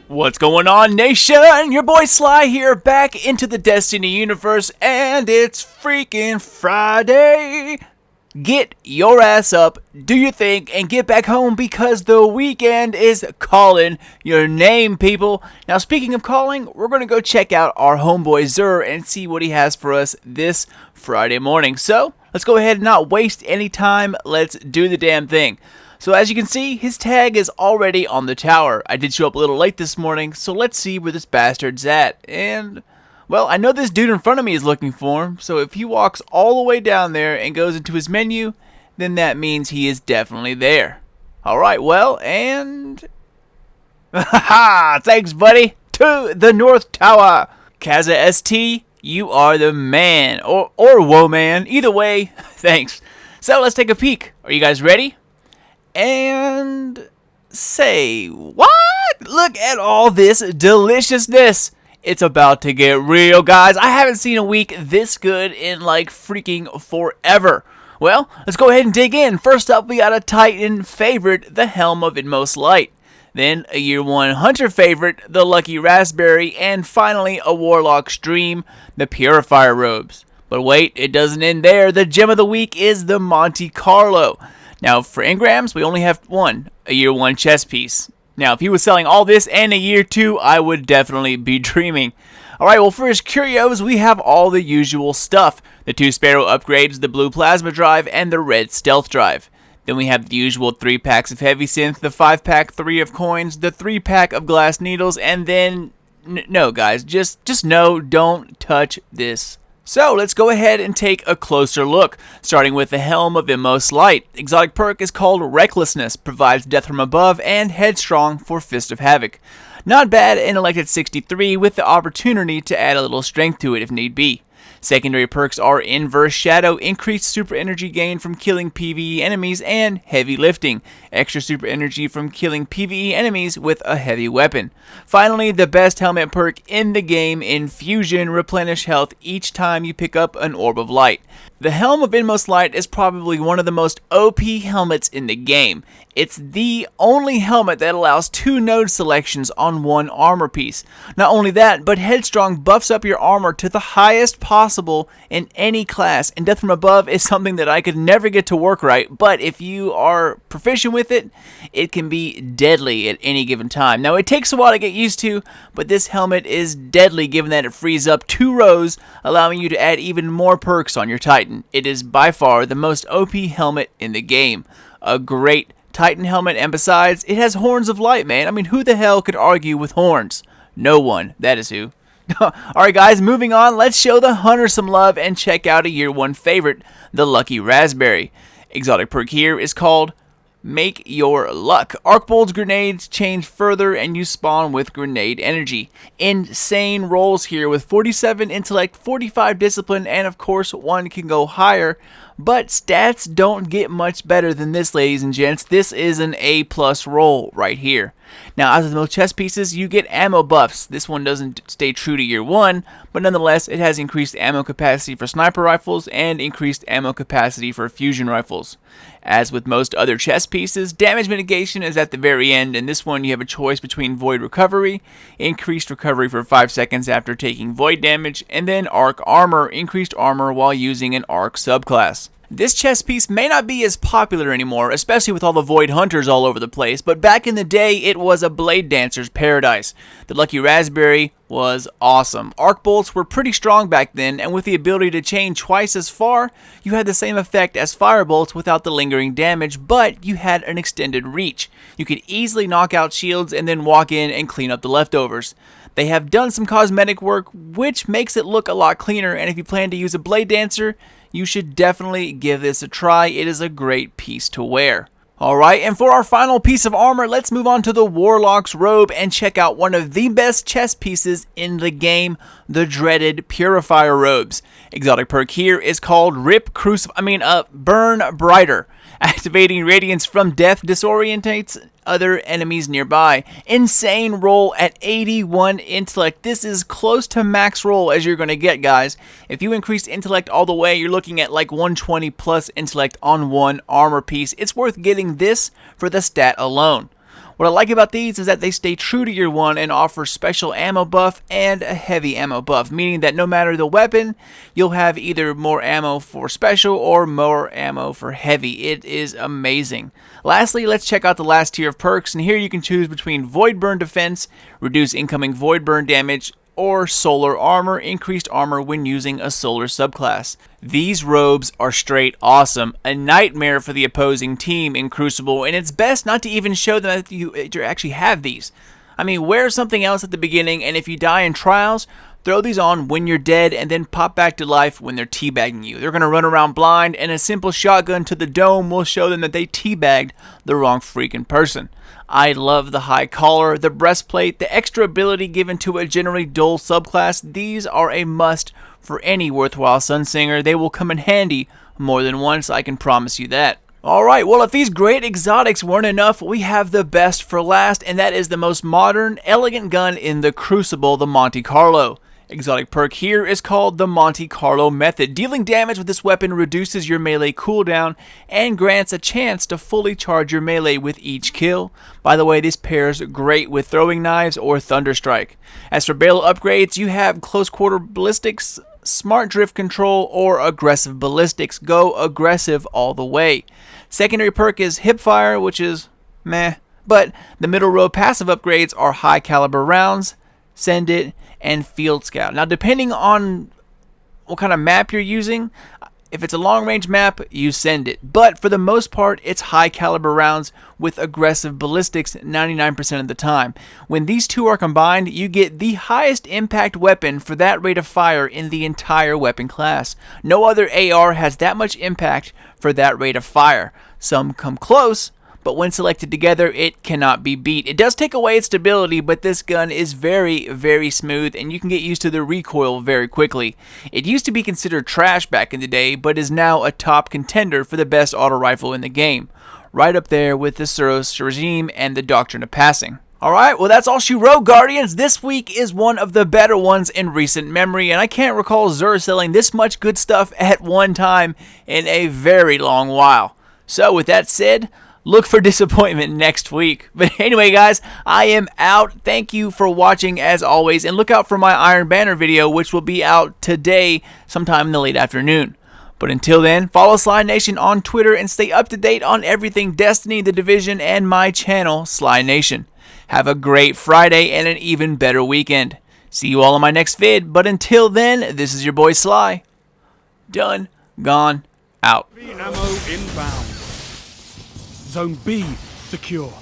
What's going on, nation? Your boy Sly here, back into the Destiny universe, and it's freaking Friday. Get your ass up, do your thing, and get back home because the weekend is calling your name, people. Now, speaking of calling, we're going to go check out our homeboy Xur and see what he has for us this Friday morning. So, let's go ahead and not waste any time. Let's do the damn thing. So as you can see, his tag is already on the tower. I did show up a little late this morning, so let's see where this bastard's at. And, well, I know this dude in front of me is looking for him, so if he walks all the way down there and goes into his menu, then that means he is definitely there. Alright, well, and... Haha! Thanks, buddy! To the North Tower! Kaza ST, you are the man. Or whoa, man. Either way, thanks. So let's take a peek. Are you guys ready? And say, what? Look at all this deliciousness. It's about to get real, guys. I haven't seen a week this good in like freaking forever. Well, let's go ahead and dig in. First up, we got a Titan favorite, the Helm of Inmost Light. Then a Year 1 Hunter favorite, the Lucky Raspberry. And finally, a Warlocks Dream, the Purifier Robes. But wait, it doesn't end there. The gem of the week is the Monte Carlo. Now, for engrams, we only have one, a Year 1 chess piece. Now, if he was selling all this and a Year 2, I would definitely be dreaming. Alright, well, for his curios, we have all the usual stuff. The 2 Sparrow upgrades, the blue plasma drive, and the red stealth drive. Then we have the usual 3 packs of heavy synth, the 5-pack 3 of coins, the 3-pack of glass needles, and then... No, guys, just no, don't touch this. So, let's go ahead and take a closer look, starting with the Helm of Inmost Light. Exotic perk is called Recklessness, provides death from above, and Headstrong for Fist of Havoc. Not bad in elected 63 with the opportunity to add a little strength to it if need be. Secondary perks are Inverse Shadow, increased super energy gain from killing PvE enemies, and Heavy Lifting, extra super energy from killing PvE enemies with a heavy weapon. Finally, the best helmet perk in the game, Infusion, replenish health each time you pick up an Orb of Light. The Helm of Inmost Light is probably one of the most OP helmets in the game. It's the only helmet that allows 2 node selections on 1 armor piece. Not only that, but Headstrong buffs up your armor to the highest possible in any class, and Death from Above is something that I could never get to work right, but if you are proficient with it, it can be deadly at any given time. Now, it takes a while to get used to, but this helmet is deadly given that it frees up 2 rows, allowing you to add even more perks on your Titan. It is by far the most OP helmet in the game. A great Titan helmet, and besides, it has horns of light, man. I mean, who the hell could argue with horns? No one. That is who. Alright, guys, moving on. Let's show the Hunter some love and check out a Year 1 favorite, the Lucky Raspberry. Exotic perk here is called Make Your Luck. Arc Bolt's grenades change further and you spawn with grenade energy. Insane rolls here with 47 intellect, 45 discipline, and of course one can go higher. But stats don't get much better than this, ladies and gents. This is an A+ roll right here. Now, as with most chess pieces, you get ammo buffs. This one doesn't stay true to Year 1, but nonetheless, it has increased ammo capacity for sniper rifles and increased ammo capacity for fusion rifles. As with most other chess pieces, damage mitigation is at the very end. In this one, you have a choice between Void Recovery, increased recovery for 5 seconds after taking Void damage, and then Arc Armor, increased armor while using an Arc subclass. This chess piece may not be as popular anymore, especially with all the Void Hunters all over the place, but back in the day, it was a Blade Dancer's paradise. The Lucky Raspberry was awesome. Arc Bolts were pretty strong back then, and with the ability to chain twice as far, you had the same effect as Fire Bolts without the lingering damage, but you had an extended reach. You could easily knock out shields and then walk in and clean up the leftovers. They have done some cosmetic work, which makes it look a lot cleaner, and if you plan to use a Blade Dancer, you should definitely give this a try. It is a great piece to wear. Alright, and for our final piece of armor, let's move on to the Warlocks Robe and check out one of the best chess pieces in the game, the dreaded Purifier Robes. Exotic perk here is called Burn Brighter. Activating radiance from death disorientates other enemies nearby. Insane roll at 81 intellect. This is close to max roll as you're going to get, guys. If you increase intellect all the way, you're looking at like 120 plus intellect on 1 armor piece. It's worth getting this for the stat alone. What I like about these is that they stay true to year 1 and offer special ammo buff and a heavy ammo buff, meaning that no matter the weapon, you'll have either more ammo for special or more ammo for heavy. It is amazing. Lastly, let's check out the last tier of perks, and here you can choose between Void Burn Defense, reduce incoming Void Burn damage, or Solar Armor, increased armor when using a solar subclass. These robes are straight awesome, a nightmare for the opposing team in Crucible, and it's best not to even show them that you actually have these. I mean, wear something else at the beginning, and if you die in trials, throw these on when you're dead and then pop back to life when they're teabagging you. They're going to run around blind, and a simple shotgun to the dome will show them that they teabagged the wrong freaking person. I love the high collar, the breastplate, the extra ability given to a generally dull subclass. These are a must for any worthwhile Sunsinger. They will come in handy more than once, I can promise you that. Alright, well, if these great exotics weren't enough, we have the best for last, and that is the most modern, elegant gun in the Crucible, the Monte Carlo. Exotic perk here is called the Monte Carlo method. Dealing damage with this weapon reduces your melee cooldown and grants a chance to fully charge your melee with each kill. By the way, this pairs great with throwing knives or Thunderstrike. As for Bale upgrades, you have close quarter ballistics, smart drift control, or aggressive ballistics. Go aggressive all the way. Secondary perk is Hipfire, which is meh, but the middle row passive upgrades are high caliber rounds, Send It, and Field Scout. Now, depending on what kind of map you're using, if it's a long range map, you Send It. But for the most part, it's high caliber rounds with aggressive ballistics 99% of the time. When these two are combined, you get the highest impact weapon for that rate of fire in the entire weapon class. No other AR has that much impact for that rate of fire. Some come close, but when selected together, it cannot be beat. It does take away its stability, but this gun is very, very smooth, and you can get used to the recoil very quickly. It used to be considered trash back in the day, but is now a top contender for the best auto rifle in the game. Right up there with the Suros regime and the Doctrine of Passing. Alright, well that's all she wrote, Guardians. This week is one of the better ones in recent memory, and I can't recall Xur selling this much good stuff at one time in a very long while. So with that said, look for disappointment next week. But anyway, guys, I am out. Thank you for watching as always, and look out for my Iron Banner video, which will be out today sometime in the late afternoon. But until then, follow Sly Nation on Twitter and stay up to date on everything Destiny, The Division, and my channel, Sly Nation. Have a great Friday and an even better weekend. See you all in my next vid, but until then, this is your boy Sly. Done, gone, out. Ammo inbound. Zone B secure.